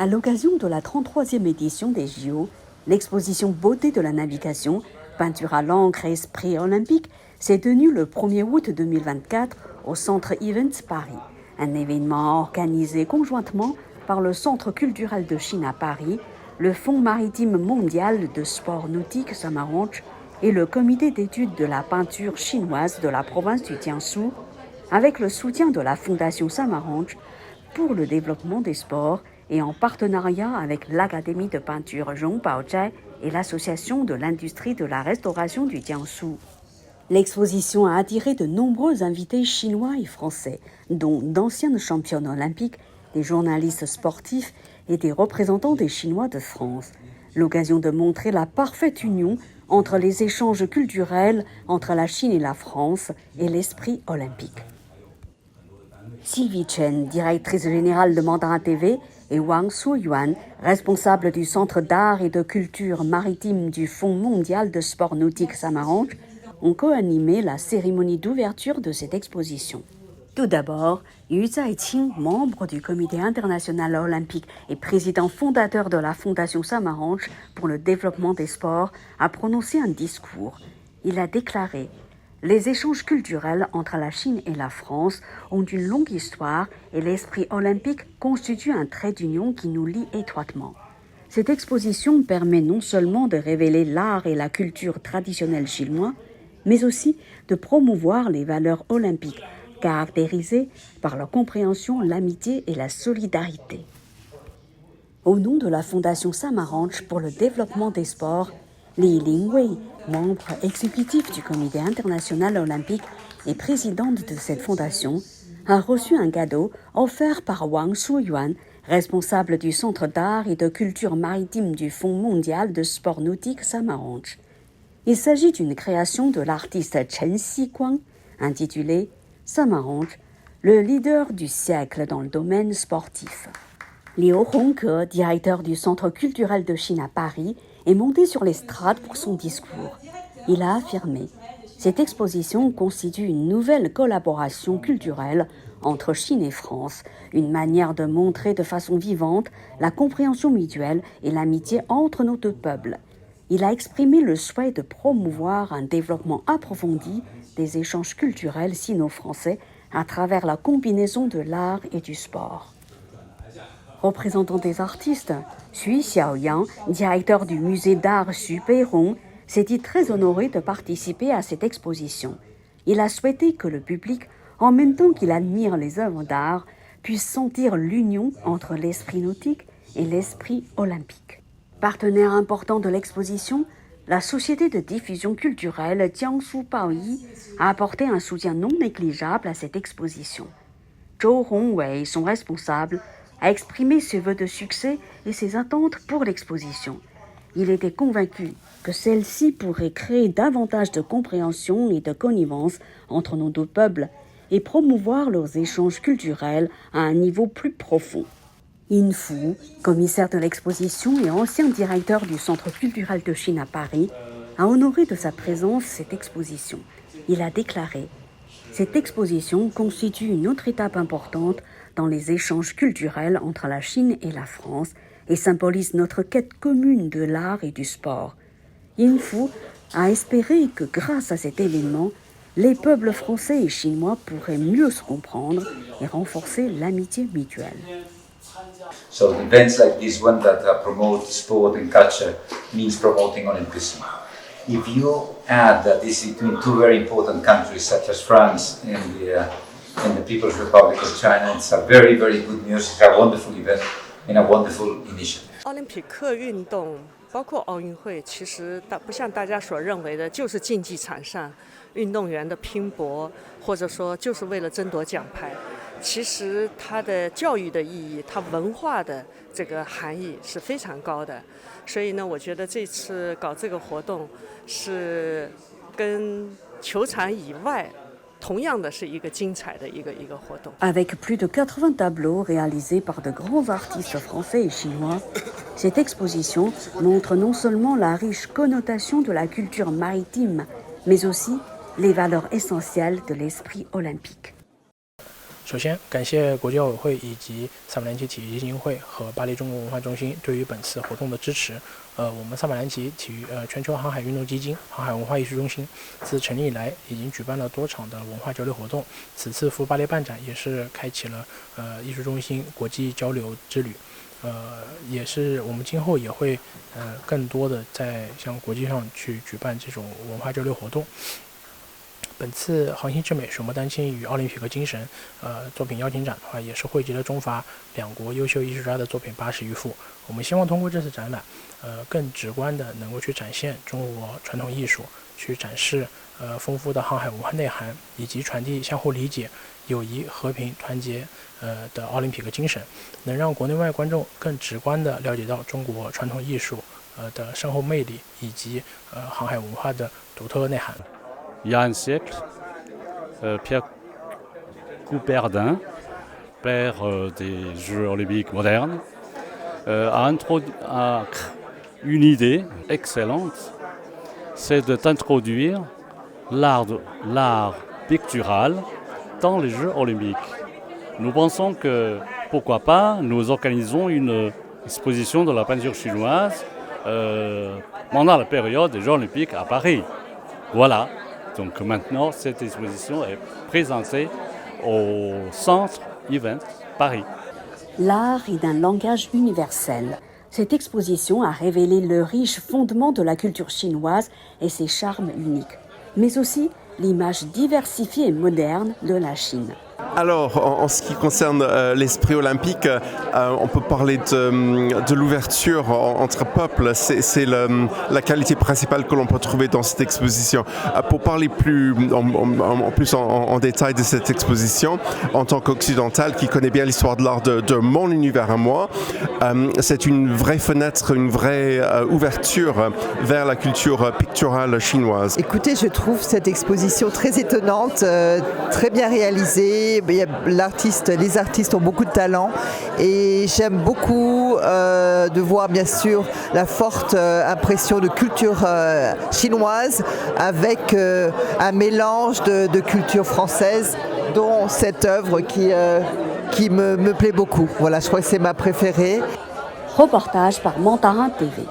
À l'occasion de la 33e édition des JO, l'exposition Beauté de la navigation, peinture à l'encre et esprit olympique s'est tenue le 1er août 2024 au Centre Events Paris, un événement organisé conjointement par le Centre culturel de Chine à Paris, le Fonds maritime mondial de sport nautique Samaranch et le comité d'études de la peinture chinoise de la province du Jiangsu, avec le soutien de la Fondation Samaranch pour le développement des sports et en partenariat avec l'Académie de peinture Zhongbaozhai et l'Association de l'industrie de la restauration du Jiangsu. L'exposition a attiré de nombreux invités chinois et français, dont d'anciennes championnes olympiques, des journalistes sportifs et des représentants des Chinois de France. L'occasion de montrer la parfaite union entre les échanges culturels entre la Chine et la France et l'esprit olympique. Sylvie Chen, directrice générale de Mandarin TV, et Wang Suyuan, responsable du Centre d'art et de culture maritime du Fonds mondial de sport nautique Samaranch, ont co-animé la cérémonie d'ouverture de cette exposition. Tout d'abord, Yu Zaiqing, membre du Comité international olympique et président fondateur de la Fondation Samaranch pour le développement des sports, a prononcé un discours. Il a déclaré « Les échanges culturels entre la Chine et la France ont une longue histoire et l'esprit olympique constitue un trait d'union qui nous lie étroitement. Cette exposition permet non seulement de révéler l'art et la culture traditionnelle chinois, mais aussi de promouvoir les valeurs olympiques caractérisées par leur compréhension, l'amitié et la solidarité. » Au nom de la Fondation Samaranch pour le développement des sports, Li Lingwei, membre exécutif du Comité international olympique et présidente de cette fondation, a reçu un cadeau offert par Wang Suyuan, responsable du Centre d'art et de culture maritime du Fonds mondial de sport nautique Samaranch. Il s'agit d'une création de l'artiste Chen Xiguang, intitulée « Samaranch, le leader du siècle dans le domaine sportif ». Liu Hongke, directeur du Centre culturel de Chine à Paris, est monté sur l'estrade pour son discours. Il a affirmé « Cette exposition constitue une nouvelle collaboration culturelle entre Chine et France, une manière de montrer de façon vivante la compréhension mutuelle et l'amitié entre nos deux peuples. » Il a exprimé le souhait de promouvoir un développement approfondi des échanges culturels sino-français à travers la combinaison de l'art et du sport. Représentant des artistes, Xu Xiaoyang, directeur du musée d'art Xu Beirong, s'est dit très honoré de participer à cette exposition. Il a souhaité que le public, en même temps qu'il admire les œuvres d'art, puisse sentir l'union entre l'esprit nautique et l'esprit olympique. Partenaire important de l'exposition, la société de diffusion culturelle Jiangsu Baoyi a apporté un soutien non négligeable à cette exposition. Zhou Hongwei, son responsable, a exprimé ses vœux de succès et ses attentes pour l'exposition. Il était convaincu que celle-ci pourrait créer davantage de compréhension et de connivence entre nos deux peuples et promouvoir leurs échanges culturels à un niveau plus profond. Yin Fu, commissaire de l'exposition et ancien directeur du Centre culturel de Chine à Paris, a honoré de sa présence cette exposition. Il a déclaré « Cette exposition constitue une autre étape importante dans les échanges culturels entre la Chine et la France et symbolise notre quête commune de l'art et du sport. » Yin Fu a espéré que grâce à cet événement, les peuples français et chinois pourraient mieux se comprendre et renforcer l'amitié mutuelle. So events like this one that promote sport and culture means promoting Olympism. If you add that this is between two very important countries such as France and the People's Republic of China, it's a very, very good news. It's a wonderful event and a wonderful initiative. 奥林匹克运动包括奥运会，其实不像大家所认为的，就是竞技场上运动员的拼搏，或者说就是为了争夺奖牌。其实它的教育的意义，它文化的这个含义是非常高的。所以呢，我觉得这次搞这个活动是跟球场以外同样的是一个精彩的一个活动。Avec plus de 80 tableaux réalisés par de grands artistes français et chinois, cette exposition montre non seulement la riche connotation de la culture maritime, mais aussi les valeurs essentielles de l'esprit olympique. 首先，感谢国际奥委会以及萨马兰奇体育基金会和巴黎中国文化中心对于本次活动的支持。我们萨马兰奇全球航海运动基金、航海文化艺术中心自成立以来，已经举办了多场的文化交流活动。此次赴巴黎办展也是开启了艺术中心国际交流之旅。也是我们今后也会更多的在向国际上去举办这种文化交流活动。本次航行之美水墨丹青与奥林匹克精神作品邀请展的话，也是汇集了中法两国优秀艺术家的作品80余幅。我们希望通过这次展览，更直观的能够去展现中国传统艺术，去展示丰富的航海文化内涵，以及传递相互理解、友谊、和平、团结的奥林匹克精神，能让国内外观众更直观的了解到中国传统艺术的深厚魅力，以及航海文化的独特内涵。Il y a un siècle, Pierre Coubertin, père des Jeux olympiques modernes, a une idée excellente, c'est d'introduire l'art pictural dans les Jeux olympiques. Nous pensons que, pourquoi pas, nous organisons une exposition de la peinture chinoise pendant la période des Jeux olympiques à Paris. Voilà. Donc maintenant, cette exposition est présentée au Centre Events Paris. L'art est d'un langage universel. Cette exposition a révélé le riche fondement de la culture chinoise et ses charmes uniques, mais aussi l'image diversifiée et moderne de la Chine. Alors, en ce qui concerne l'esprit olympique, on peut parler de l'ouverture entre peuples. C'est la qualité principale que l'on peut trouver dans cette exposition. Pour parler plus en détail de cette exposition, en tant qu'occidental qui connaît bien l'histoire de l'art de mon univers à moi, c'est une vraie fenêtre, une vraie ouverture vers la culture picturale chinoise. Écoutez, je trouve cette exposition très étonnante, très bien réalisée. Les artistes ont beaucoup de talent et j'aime beaucoup de voir bien sûr la forte impression de culture chinoise avec un mélange de culture française, dont cette œuvre qui me plaît beaucoup. Voilà, je crois que c'est ma préférée. Reportage par Montarin TV.